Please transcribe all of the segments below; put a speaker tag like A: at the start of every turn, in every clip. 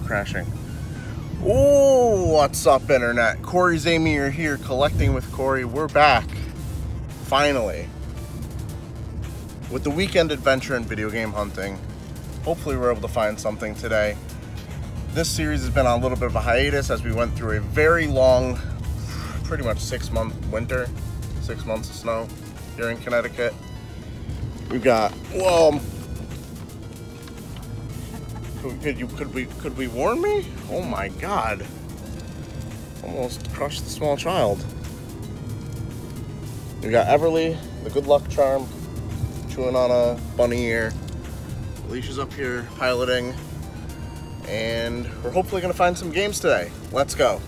A: crashing. Oh, what's up, internet? Cory, Amy are here collecting with Cory. We're back, finally, with the weekend adventure and video game hunting. Hopefully we're able to find something today. This series has been on a little bit of a hiatus as we went through a very long, pretty much 6-month winter, 6 months of snow here in Connecticut. We've got, whoa. Could we warn me? Oh my God. Almost crushed the small child. We got Everly, the good luck charm, chewing on a bunny ear. Alicia's up here piloting, and we're hopefully gonna find some games today. Let's go.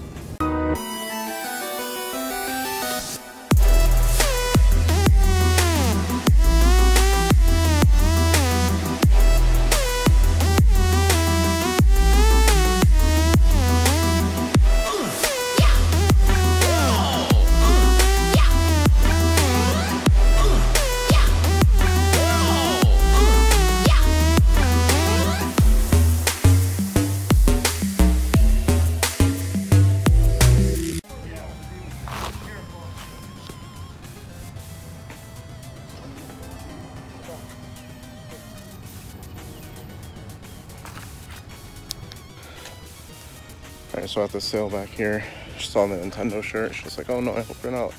A: I saw at the sale back here. She saw the Nintendo shirt. She's like, "Oh no, I hope you're not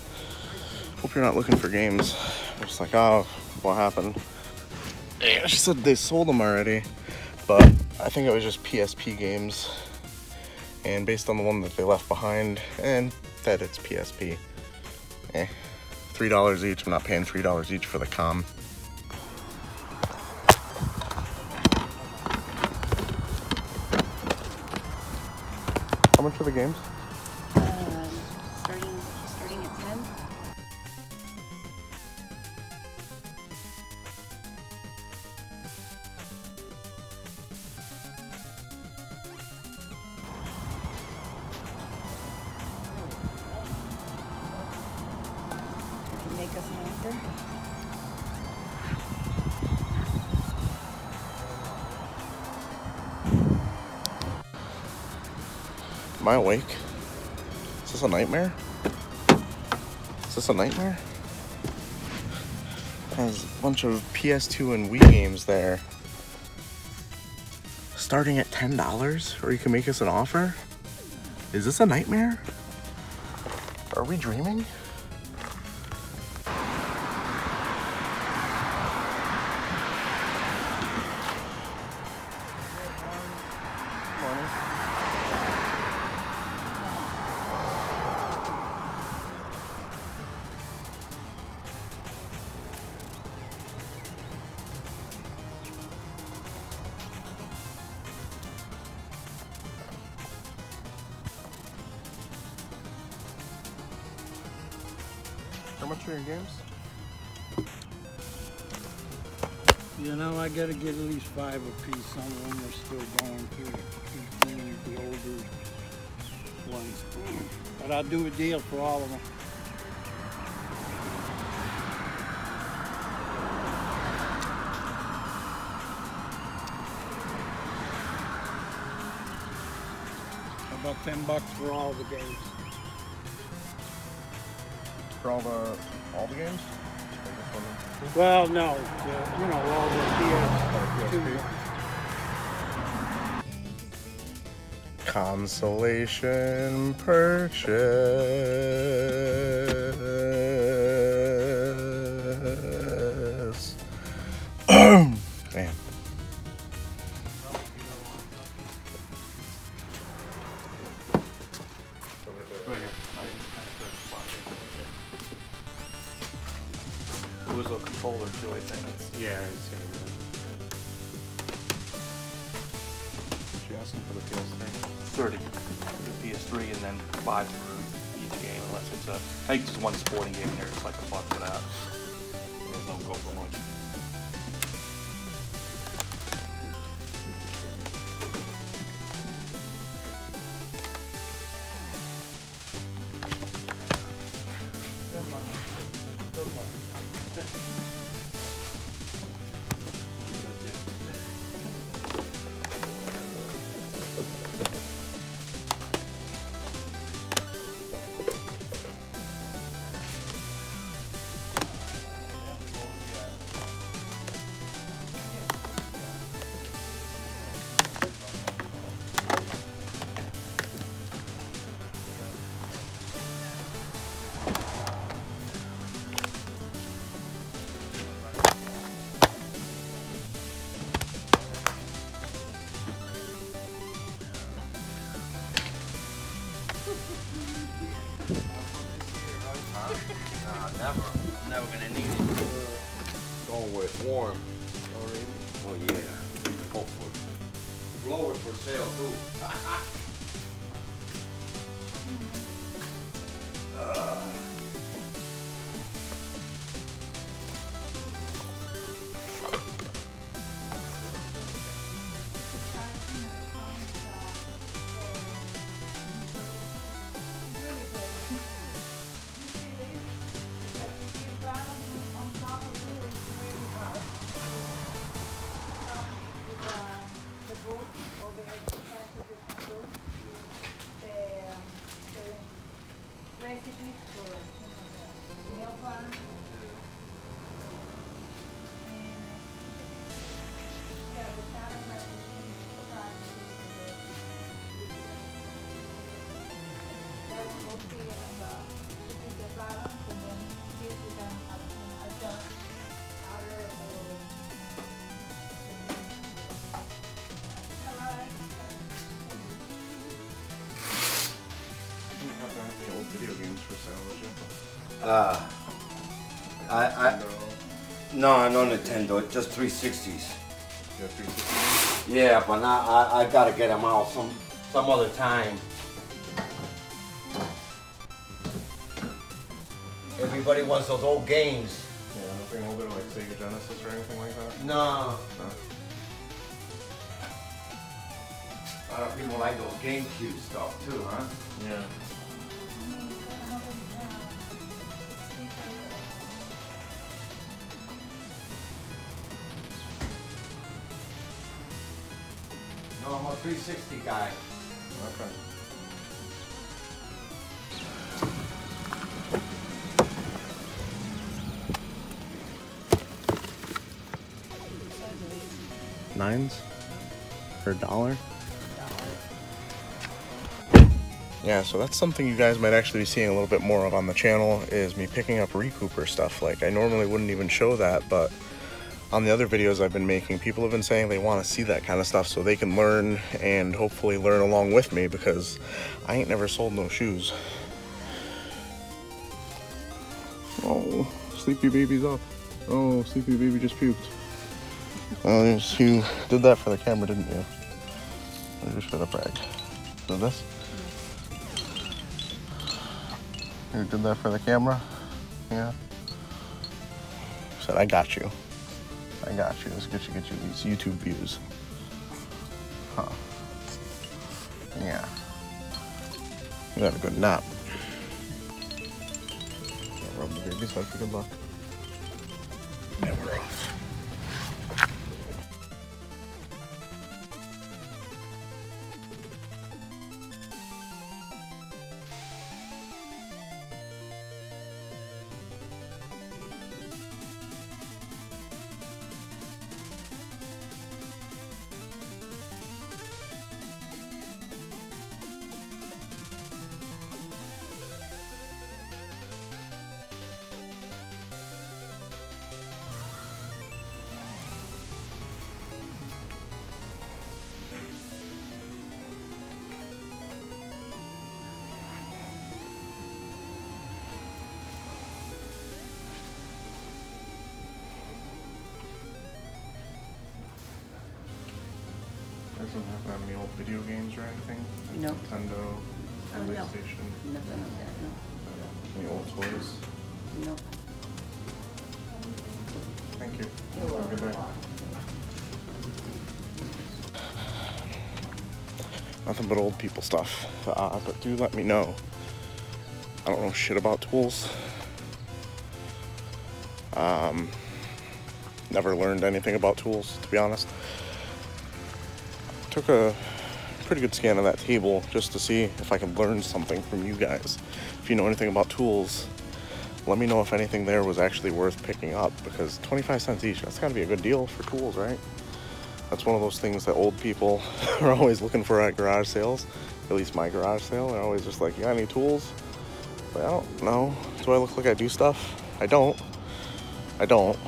A: looking for games." I was like, "Oh, what happened?" And she said they sold them already, but I think it was just PSP games. And based on the one that they left behind, and that it's PSP, $3 each. I'm not paying $3 each for the COM. How much are the games?
B: Starting at 10. Can you make us an offer?
A: Am I awake? Is this a nightmare? Is this a nightmare? There's a bunch of PS2 and Wii games there. Starting at $10? Or you can make us an offer? Is this a nightmare? Are we dreaming? How much are your games?
C: You know, I gotta get at least 5 apiece. Some of them are still going through the older ones. But I'll do a deal for all of them. About $10 for all the games.
A: For all the games?
C: Well, no, you know, all the PS2.
A: Consolation purchase. Damn.
D: It was a controller too, I think.
A: Yeah, it's she asking for the PS3.
D: 30 for the PS3 and then 5 for each game, unless it's I think there's one sporting game in there, it's like $1 for that. Those don't go for much.
A: warm already.
E: Oh yeah. Hopefully. Blower for sale too.
A: Video games for sale, would you?
E: No, no Nintendo, just 360s.
A: You have 360?
E: Yeah, but I gotta get them out some other time. Everybody wants those old games.
A: Yeah, nothing older like Sega Genesis or anything like that?
E: No.
A: No.
E: A lot of people like those GameCube stuff too, huh?
A: Yeah.
E: No, I'm a 360 guy.
A: Okay. Nines for $1. Yeah, so that's something you guys might actually be seeing a little bit more of on the channel, is me picking up recooper stuff. Like, I normally wouldn't even show that, but on the other videos I've been making, people have been saying they want to see that kind of stuff so they can learn and hopefully learn along with me, because I ain't never sold no shoes. Oh, sleepy baby's up. Oh, sleepy baby just puked. Oh, you did that for the camera, didn't you? Or just for the brag? Did this? You did that for the camera? Yeah. Said, I got you. I got you. Let's get you these YouTube views. Huh. Yeah. You had a good nap. Rub the baby's head for good luck. And we're off. Doesn't have that many old video games or anything? Like
B: No.
A: Nintendo,
B: Oh, no.
A: PlayStation,
B: Nothing like that, no.
A: any old toys?
B: No.
A: Thank you.
B: You're
A: Have a good day. Nothing but old people stuff. But do let me know. I don't know shit about tools. Never learned anything about tools, to be honest. Took a pretty good scan of that table just to see if I could learn something from you guys. If you know anything about tools, let me know if anything there was actually worth picking up, because 25 cents each, that's gotta be a good deal for tools, right? That's one of those things that old people are always looking for at garage sales. At least my garage sale, they're always just like, you got any tools? But I don't know. Do I look like I do stuff? I don't. I don't.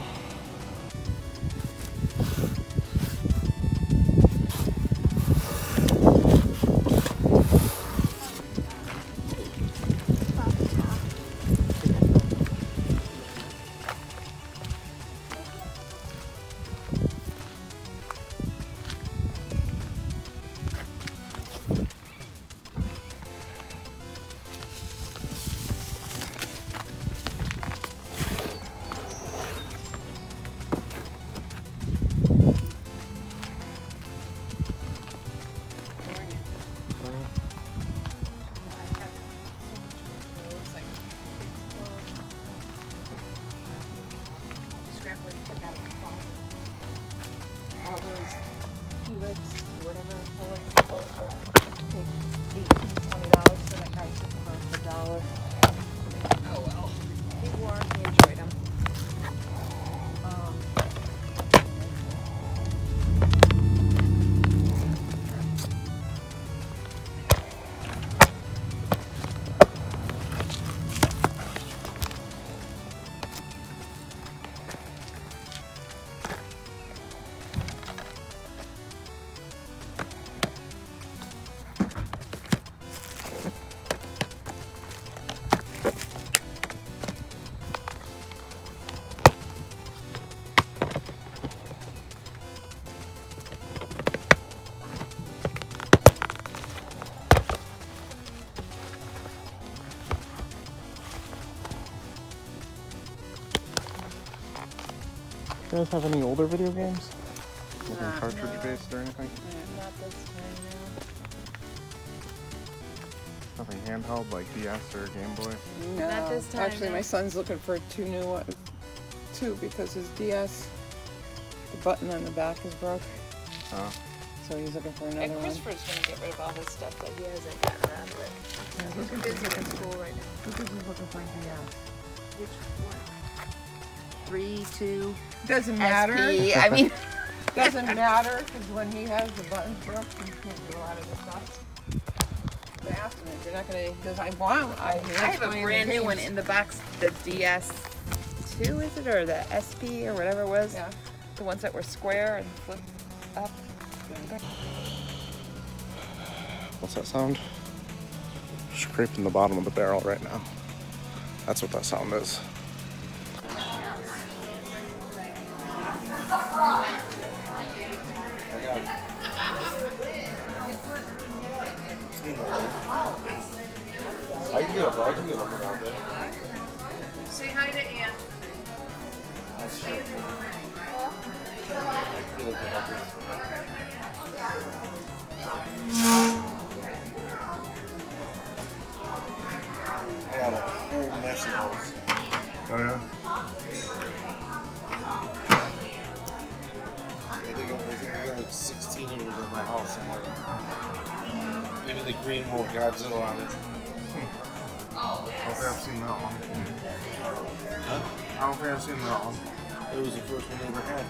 B: whatever for it. Take $18, $20 for that guy for $1. Oh well. He wore 'em, he enjoyed them.
A: You guys have any older video games? Nothing
B: Nah.
A: cartridge based or anything?
B: Not this time, no.
A: Nothing handheld like DS or Game Boy?
F: No.
B: Not this time,
F: Actually,
B: no.
F: my son's looking for two new ones, too, because his DS, the button on the back is broke.
A: Oh.
F: So he's looking for
B: And
F: another one.
B: Christopher's gonna get rid of all his stuff that he hasn't gotten around with. He's busy in school right now.
F: Because he's looking for a DS.
B: Which one? 3, 2,
F: Doesn't matter.
B: SP. I mean,
F: Doesn't matter, because when he has the buttons broke, he can't do a lot of the stuff. I asked him if you're not going to, because I
B: I have a brand new one in the box, the DS2, is it, or the SP, or whatever it was.
F: Yeah.
B: The ones that were square and flip up.
A: What's that sound? Scraping the bottom of the barrel right now. That's what that sound is.
E: I can get up, I can get up around there.
B: Say hi to Ann.
E: I got a whole mess of those.
A: Oh yeah?
E: I think I got like 16 of them in my house somewhere. Even the green one with Godzilla on it.
A: I don't think I've seen that one. I don't think I've seen that one.
E: It was the first one they ever had.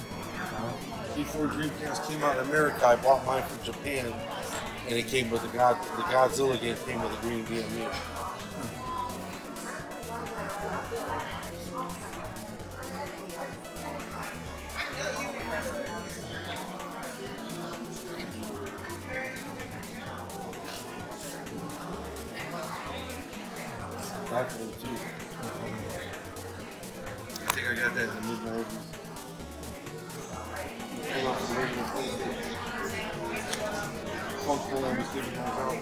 E: Before Dreamcast came out in America, I bought mine from Japan, and it came with the Godzilla game came with a green DMU. That's one too. I think I got that in the mid-90s. Pull out some original PlayStation. Functional and receiving those out.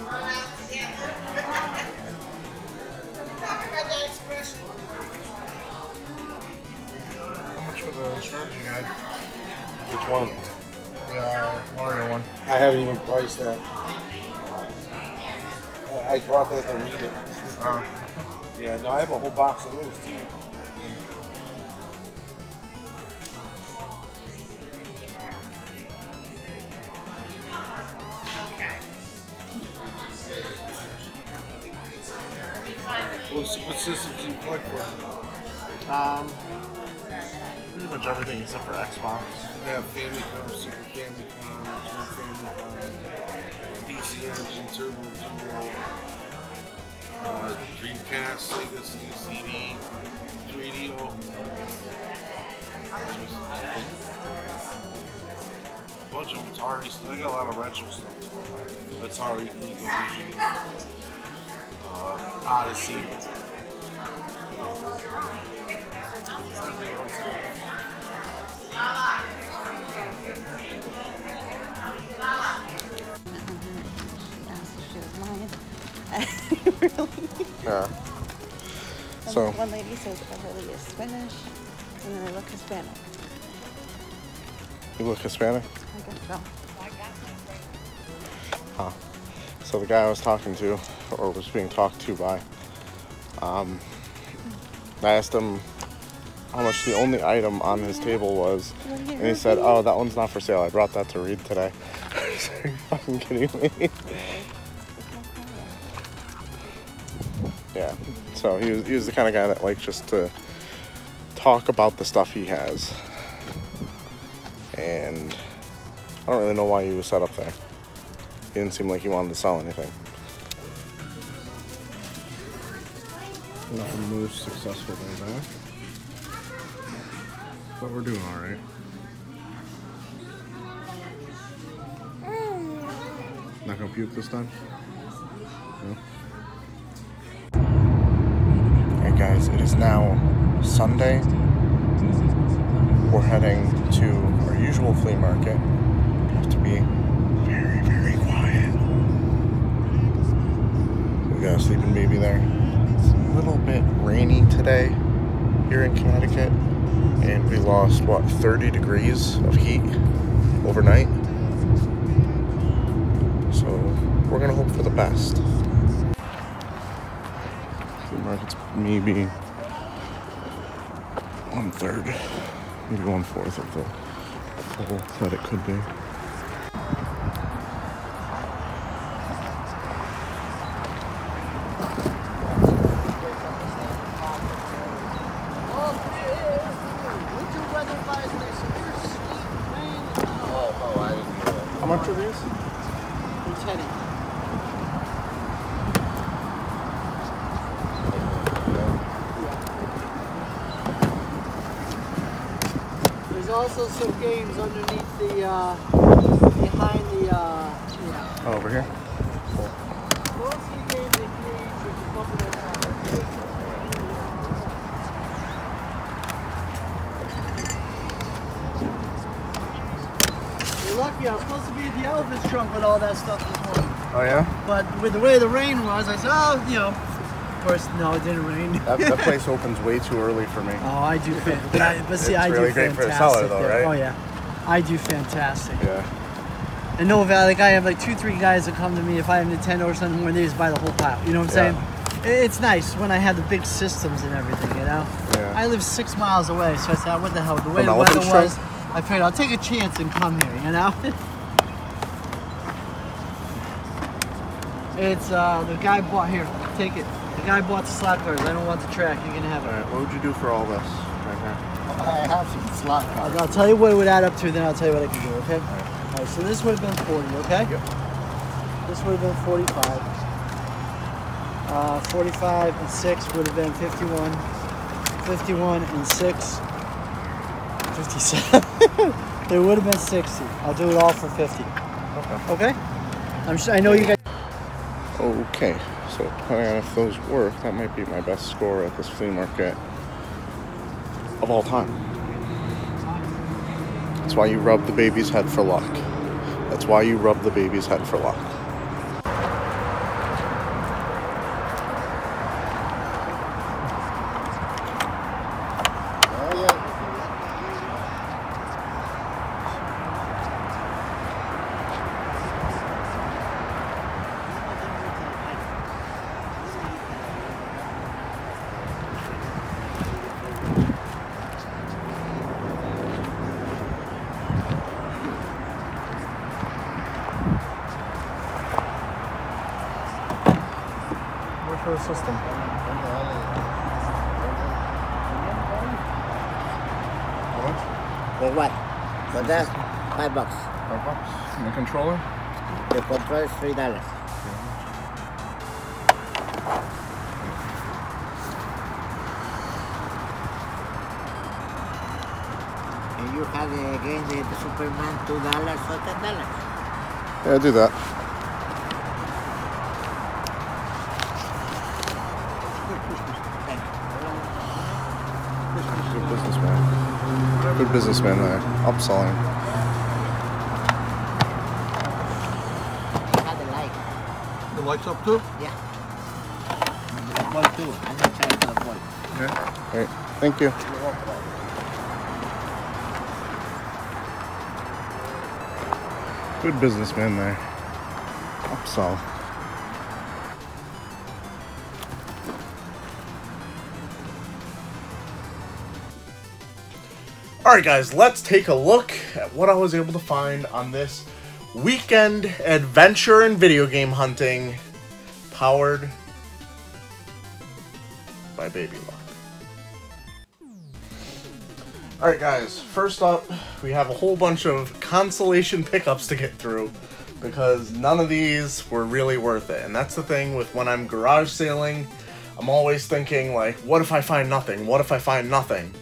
A: How much for the strategy guide?
E: Which one?
A: The Mario one.
E: I haven't even priced that. I brought that to read it. Yeah, no, I have a whole box of those too. What systems do you collect for?
A: Pretty much everything except for Xbox.
E: Yeah, Famicom, Super Famicom, DC Engine, Turbo, Dreamcast, Sega CD, 3DO. A bunch of Atari stuff. I got a lot of retro stuff. Atari, Ecovision, Odyssey.
B: Really?
A: Yeah.
B: And
A: So-
B: one lady says Beverly is Spanish, and then I look Hispanic.
A: You look Hispanic?
B: I guess so.
A: Huh. So the guy I was talking to, or was being talked to by, I asked him how much the only item on his table was, and he said, "Oh, that one's not for sale. I brought that to read today." Are you fucking kidding me? Yeah, so he was the kind of guy that likes just to talk about the stuff he has. And I don't really know why he was set up there. He didn't seem like he wanted to sell anything. Not the most successful day back. But we're doing alright. Not gonna puke this time? No? Alright guys, it is now Sunday. We're heading to our usual flea market. We have to be very, very quiet. We got a sleeping baby there. It's a little bit rainy today here in Connecticut. And we lost, what, 30 degrees of heat overnight. So we're gonna hope for the best. Flea market's maybe 1/3, maybe 1/4 of the full that it could be. How much are these?
C: It's heading. There's also some games underneath the, behind the, yeah.
A: Oh, over here?
C: Most of the games they play with the buffalo. You're lucky, I was supposed to be at the elephant's trunk with all that stuff this morning.
A: Oh yeah?
C: But with the way the rain was, I said, oh, you know, of course, no, it didn't rain.
A: That place opens way too early for me.
C: Oh, I do fantastic. But see,
A: It's
C: I do
A: really great
C: fantastic
A: for the seller though,
C: there.
A: right?
C: Oh yeah, I do fantastic.
A: Yeah.
C: And no, like I have like 2-3 guys that come to me if I have Nintendo or something more, they just buy the whole pile. You know what I'm saying? It's nice when I have the big systems and everything, you know?
A: Yeah.
C: I live 6 miles away, so I said, what the hell? The way
A: From
C: the weather
A: Elephant's
C: was, I figured I'll take a chance and come here, you know? It's, the guy bought, here, take it. The guy bought the slot cars. I don't want the track. You can have it.
A: Alright, what would you do for all this right here?
E: I have some slot cards.
C: I'll tell you what it would add up to, then I'll tell you what I can do, okay? Alright, so this would have been 40, okay?
A: Yep.
C: This would have been 45. 45 and 6 would have been 51. 51 and 6. 57. It would have been 60. I'll do it all for 50. Okay? I know you guys.
A: Okay, so depending on if those work, that might be my best score at this flea market of all time. That's why you rub the baby's head for luck. That's why you rub the baby's head for luck. For the system. How much?
G: For what? For that, $5.
A: $5. And the controller?
G: The control is $3. And you have again the Superman $2 or $10.
A: Yeah, do that. Good businessman. Good businessman there. Upselling.
G: I have the light.
E: The lights up too?
G: Yeah. The bulb too. I'm not charging for the bulb.
A: Yeah. Great. Thank you. Good businessman there. Upsell. Alright guys, let's take a look at what I was able to find on this weekend adventure and video game hunting, powered by Baby Luck. Alright guys, first up, we have a whole bunch of consolation pickups to get through, because none of these were really worth it. And that's the thing with when I'm garage sailing, I'm always thinking like, what if I find nothing? What if I find nothing?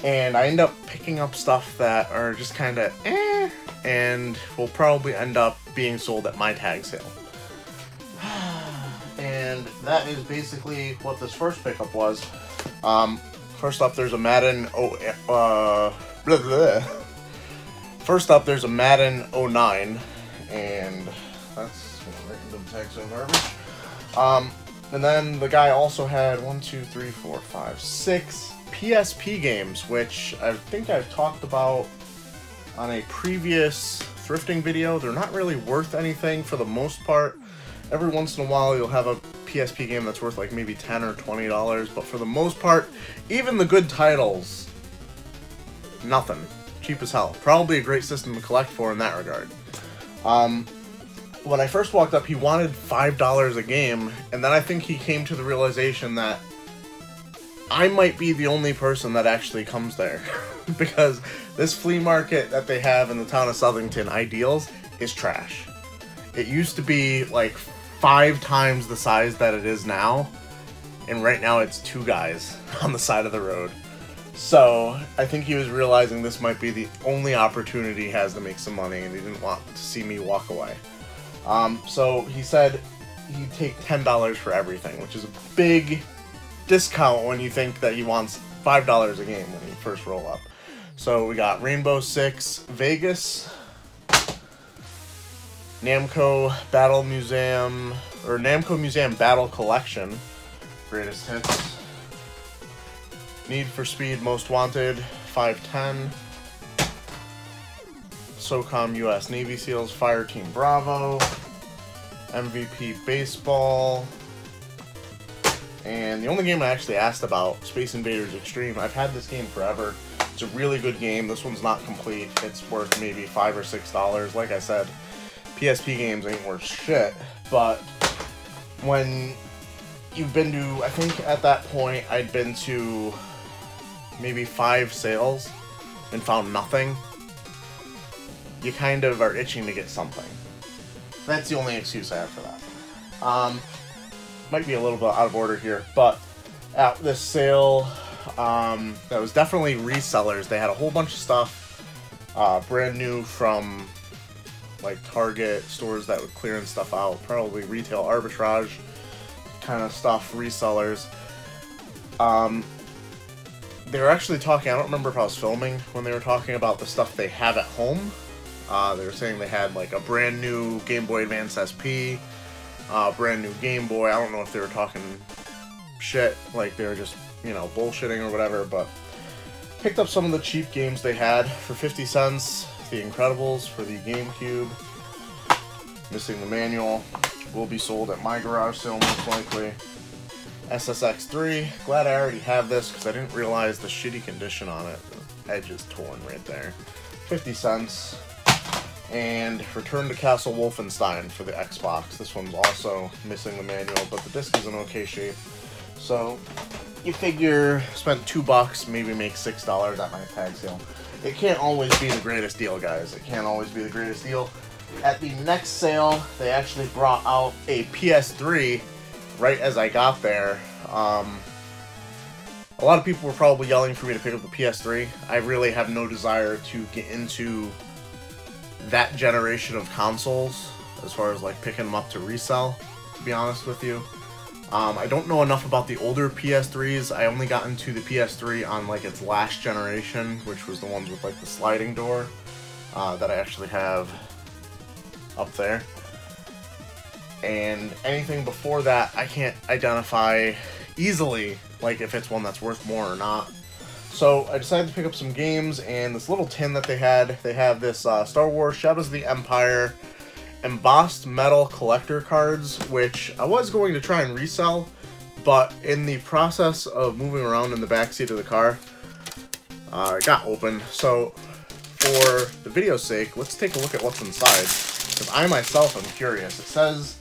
A: And I end up picking up stuff that are just kind of eh, and will probably end up being sold at my tag sale. And that is basically what this first pickup was. First up, there's a Madden First up, there's a Madden 09, and that's right into the tag sale garbage. And then the guy also had 6 PSP games, which I think I've talked about on a previous thrifting video. They're not really worth anything for the most part. Every once in a while you'll have a PSP game that's worth like maybe $10 or $20, but for the most part, even the good titles, nothing. Cheap as hell. Probably a great system to collect for in that regard. When I first walked up, he wanted $5 a game, and then I think he came to the realization that I might be the only person that actually comes there. Because this flea market that they have in the town of Southington, Ideals, is trash. It used to be like 5 times the size that it is now, and right now it's 2 guys on the side of the road. So I think he was realizing this might be the only opportunity he has to make some money, and he didn't want to see me walk away. So he said he'd take $10 for everything, which is a big discount when you think that he wants $5 a game when you first roll up. So we got Rainbow Six Vegas, Namco Battle Museum, or Namco Museum Battle Collection, Greatest Hits, Need for Speed Most Wanted 510, SOCOM US Navy SEALs Fire Team Bravo, MVP Baseball, and the only game I actually asked about, Space Invaders Extreme. I've had this game forever. It's a really good game. This one's not complete. It's worth maybe $5 or $6. Like I said, PSP games ain't worth shit, but when you've been to, I think at that point I'd been to maybe 5 sales and found nothing, you kind of are itching to get something. That's the only excuse I have for that. Might be a little bit out of order here, but at this sale, that was definitely resellers. They had a whole bunch of stuff, brand new from like Target, stores that would clearance stuff out, probably retail arbitrage kind of stuff, resellers. They were actually talking, I don't remember if I was filming when they were talking about the stuff they have at home. They were saying they had like a brand new Game Boy Advance SP, brand new Game Boy. I don't know if they were talking shit, like they were just, you know, bullshitting or whatever, but picked up some of the cheap games they had for 50 cents. The Incredibles for the GameCube, missing the manual, will be sold at my garage sale most likely. SSX3, glad I already have this because I didn't realize the shitty condition on it. The edge is torn right there. 50 cents. And Return to Castle Wolfenstein for the Xbox. This one's also missing the manual, but the disc is in okay shape. So you figure spent $2, maybe make $6 at my tag sale. It can't always be the greatest deal, guys. It can't always be the greatest deal. At the next sale, they actually brought out a PS3 right as I got there. A lot of people were probably yelling for me to pick up the PS3. I really have no desire to get into that generation of consoles as far as like picking them up to resell, to be honest with you. I don't know enough about the older PS3s. I only got into the PS3 on like its last generation, which was the ones with like the sliding door that I actually have up there. And anything before that, I can't identify easily like if it's one that's worth more or not. So I decided to pick up some games, and this little tin that they have this Star Wars Shadows of the Empire embossed metal collector cards, which I was going to try and resell, but in the process of moving around in the backseat of the car, it got open. So for the video's sake, let's take a look at what's inside. because I myself am curious. It says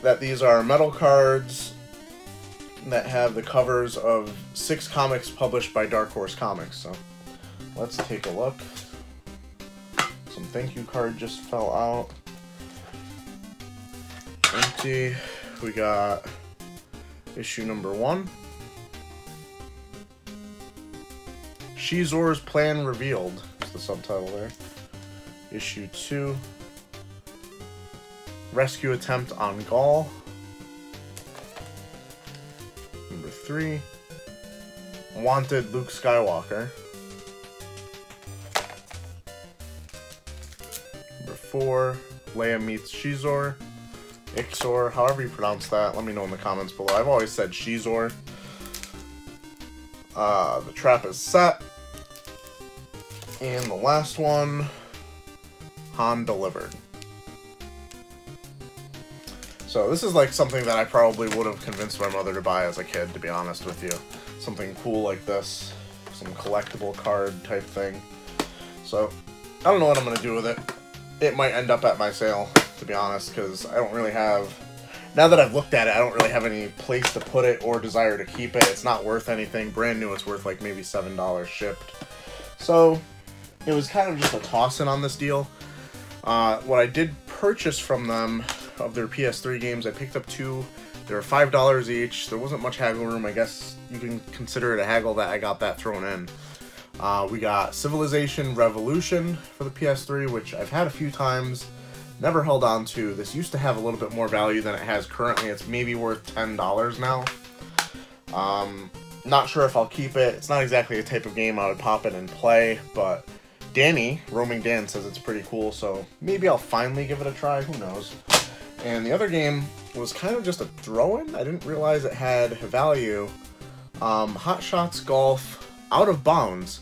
A: that these are metal cards that have the covers of 6 comics published by Dark Horse Comics. So let's take a look. Some thank you card just fell out. Empty. We got issue number 1. Shizor's Plan Revealed is the subtitle there. Issue 2. Rescue Attempt on Gaul. Number 3. Wanted Luke Skywalker. Number 4. Leia meets Shizor. Ixor, however you pronounce that, let me know in the comments below. I've always said Shizor. The trap is set. And the last one, Han delivered. So this is like something that I probably would have convinced my mother to buy as a kid, to be honest with you. Something cool like this. Some collectible card type thing. So, I don't know what I'm going to do with it. It might end up at my sale, to be honest, because I don't really have... Now that I've looked at it, I don't really have any place to put it or desire to keep it. It's not worth anything. Brand new, it's worth like maybe $7 shipped. So, it was kind of just a toss-in on this deal. What I did purchase from them of their PS3 games, I picked up 2. They were $5 each. There wasn't much haggle room. I guess you can consider it a haggle that I got that thrown in. We got Civilization Revolution for the PS3, which I've had a few times, never held on to. This used to have a little bit more value than it has currently. It's maybe worth $10 now. Not sure if I'll keep it. It's not exactly a type of game I would pop in and play, but Danny, Roaming Dan, says it's pretty cool, so maybe I'll finally give it a try. Who knows? And the other game was kind of just a throw-in. I didn't realize it had value. Hot Shots Golf Out of Bounds.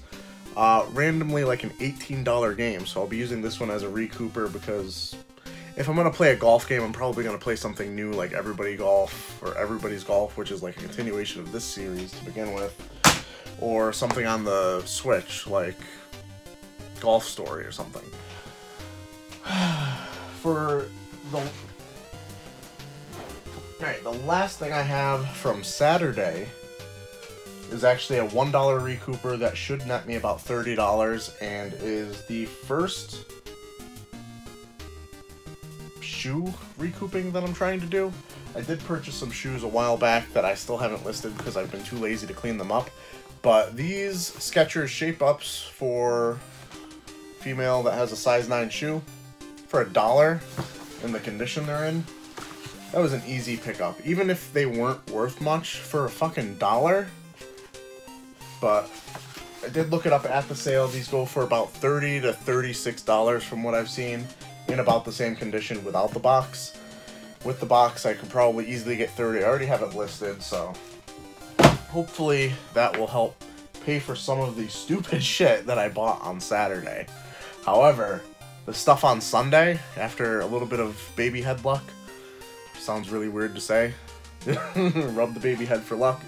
A: Randomly like an $18 game, so I'll be using this one as a recouper because if I'm going to play a golf game, I'm probably going to play something new like Everybody Golf or Everybody's Golf, which is like a continuation of this series to begin with, or something on the Switch like Golf Story or something. For the last thing I have from Saturday is actually a $1 recouper that should net me about $30 and is the first shoe recouping that I'm trying to do. I did purchase some shoes a while back that I still haven't listed because I've been too lazy to clean them up. But these Skechers Shape Ups for female that has a size 9 shoe for $1 in the condition they're in, that was an easy pickup. Even if they weren't worth much for a fucking $1. But I did look it up at the sale. These go for about $30 to $36 from what I've seen, in about the same condition without the box. With the box, I could probably easily get $30. I already have it listed, so hopefully that will help pay for some of the stupid shit that I bought on Saturday. However, the stuff on Sunday, after a little bit of baby head luck, sounds really weird to say, rub the baby head for luck,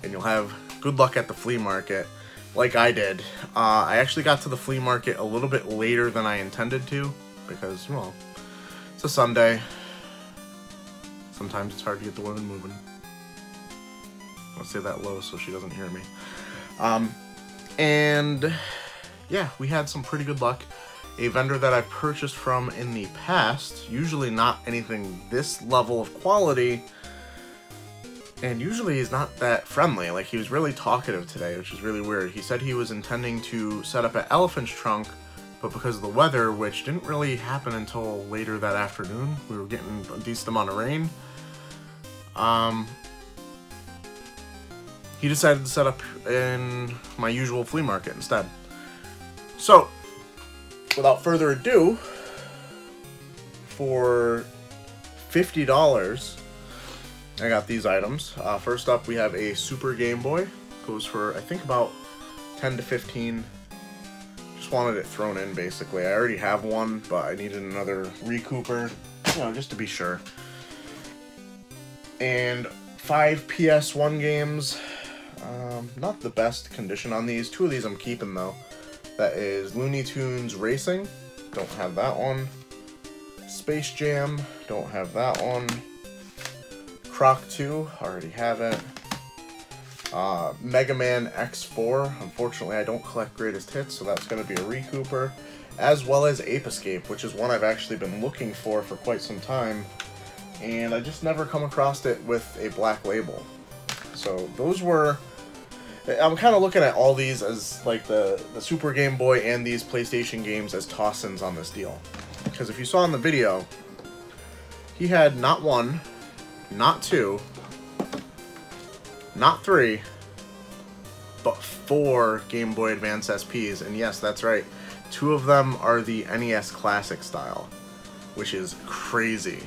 A: and you'll have good luck at the flea market, like I did. I actually got to the flea market a little bit later than I intended to, because, well, it's a Sunday. Sometimes it's hard to get the women moving. I'll say that low so she doesn't hear me. And, yeah, we had some pretty good luck. A vendor that I've purchased from in the past, usually not anything this level of quality, and usually he's not that friendly. Like, he was really talkative today, which is really weird. He said he was intending to set up at Elephant's Trunk, but because of the weather, which didn't really happen until later that afternoon, we were getting a decent amount of rain, he decided to set up in my usual flea market instead. So, without further ado, for $50, I got these items. First up, we have a Super Game Boy. Goes for, I think, about 10 to 15. Just wanted it thrown in, basically. I already have one, but I needed another recouper, you know, just to be sure. And 5 PS1 games. Not the best condition on these. 2 of these I'm keeping, though. That is Looney Tunes Racing. Don't have that one. Space Jam, don't have that one. Croc 2, already have it. Mega Man X4, unfortunately I don't collect greatest hits, so that's going to be a recouper. As well as Ape Escape, which is one I've actually been looking for quite some time. And I just never come across it with a black label. So those were... I'm kind of looking at all these as like the Super Game Boy and these PlayStation games as toss-ins on this deal. Because if you saw in the video, he had not 1, not 2, not 3, but 4 Game Boy Advance SPs. And yes, that's right. 2 of them are the NES Classic style, which is crazy.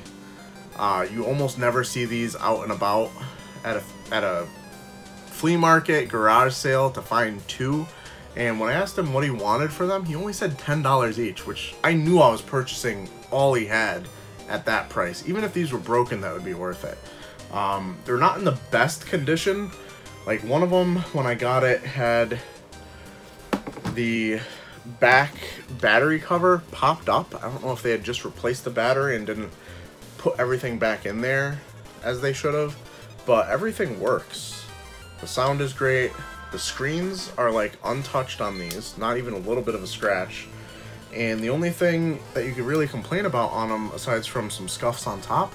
A: You almost never see these out and about at a flea market, garage sale to find 2. And when I asked him what he wanted for them, he only said $10 each, which I knew I was purchasing all he had at that price. Even if these were broken, that would be worth it. They're not in the best condition. Like one of them, when I got it, had the back battery cover popped up. I don't know if they had just replaced the battery and didn't put everything back in there as they should have, but everything works. The sound is great. The screens are like untouched on these, not even a little bit of a scratch. And the only thing that you could really complain about on them, aside from some scuffs on top,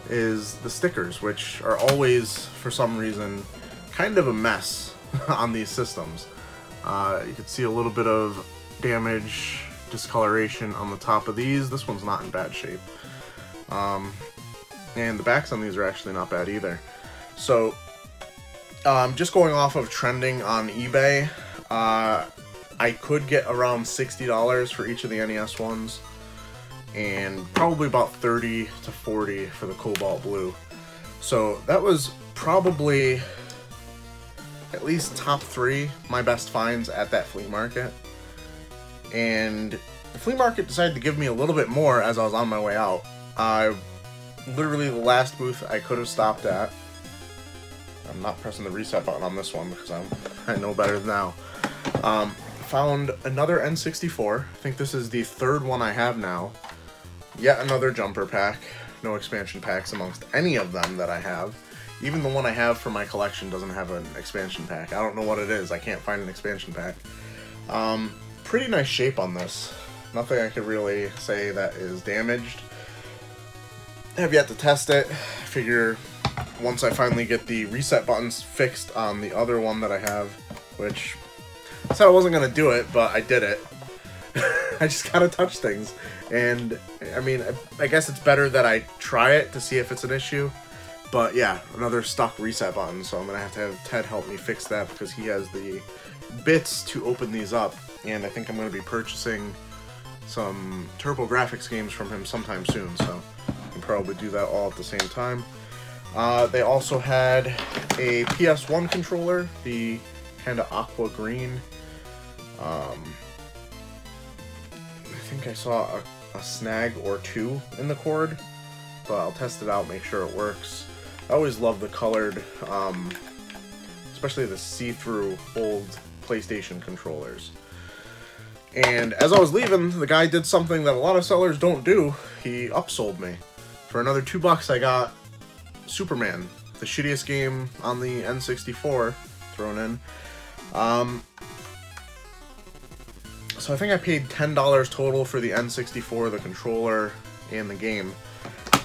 A: is the stickers, which are always, for some reason, kind of a mess on these systems. You can see a little bit of damage, discoloration on the top of these. This one's not in bad shape. And the backs on these are actually not bad either. So, just going off of trending on eBay, I could get around $60 for each of the NES ones, and probably about $30 to $40 for the Cobalt Blue. So that was probably at least top 3 my best finds at that flea market. And the flea market decided to give me a little bit more as I was on my way out. Literally the last booth I could have stopped at. I'm not pressing the reset button on this one because I know better now. Found another N64. I think this is the 3rd one I have now. Yet another jumper pack. No expansion packs amongst any of them that I have. Even the one I have for my collection doesn't have an expansion pack. I don't know what it is. I can't find an expansion pack. Pretty nice shape on this. Nothing I could really say that is damaged. Have yet to test it. Figure once I finally get the reset buttons fixed on the other one that I have, which I said I wasn't going to do it, but I did it. I just gotta touch things. And, I mean, I guess it's better that I try it to see if it's an issue. But yeah, another stuck reset button, so I'm going to have Ted help me fix that because he has the bits to open these up. And I think I'm going to be purchasing some TurboGrafx games from him sometime soon, so I can probably do that all at the same time. They also had a PS1 controller, the kind of aqua green. I think I saw a snag or 2 in the cord, but I'll test it out, make sure it works. I always love the colored, especially the see-through old PlayStation controllers. And as I was leaving, the guy did something that a lot of sellers don't do. He upsold me. For another $2, I got Superman, the shittiest game on the N64, thrown in. So I think I paid $10 total for the N64, the controller, and the game.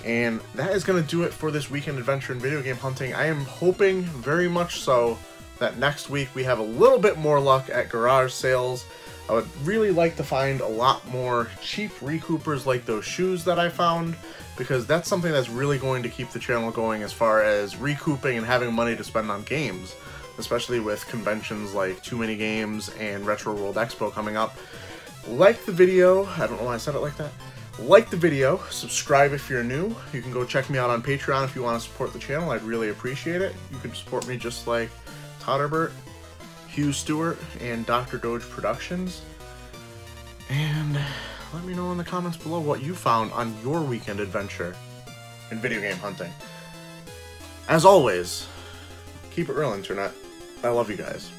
A: And that is going to do it for this weekend adventure in video game hunting. I am hoping very much so that next week we have a little bit more luck at garage sales. I would really like to find a lot more cheap recoupers like those shoes that I found, because that's something that's really going to keep the channel going as far as recouping and having money to spend on games, especially with conventions like Too Many Games and Retro World Expo coming up. Like the video, I don't know why I said it like that. Like the video, subscribe if you're new. You can go check me out on Patreon if you want to support the channel. I'd really appreciate it. You can support me just like Todderbert, Hugh Stewart, and Dr. Doge Productions. And let me know in the comments below what you found on your weekend adventure in video game hunting. As always, keep it real, Internet. I love you guys.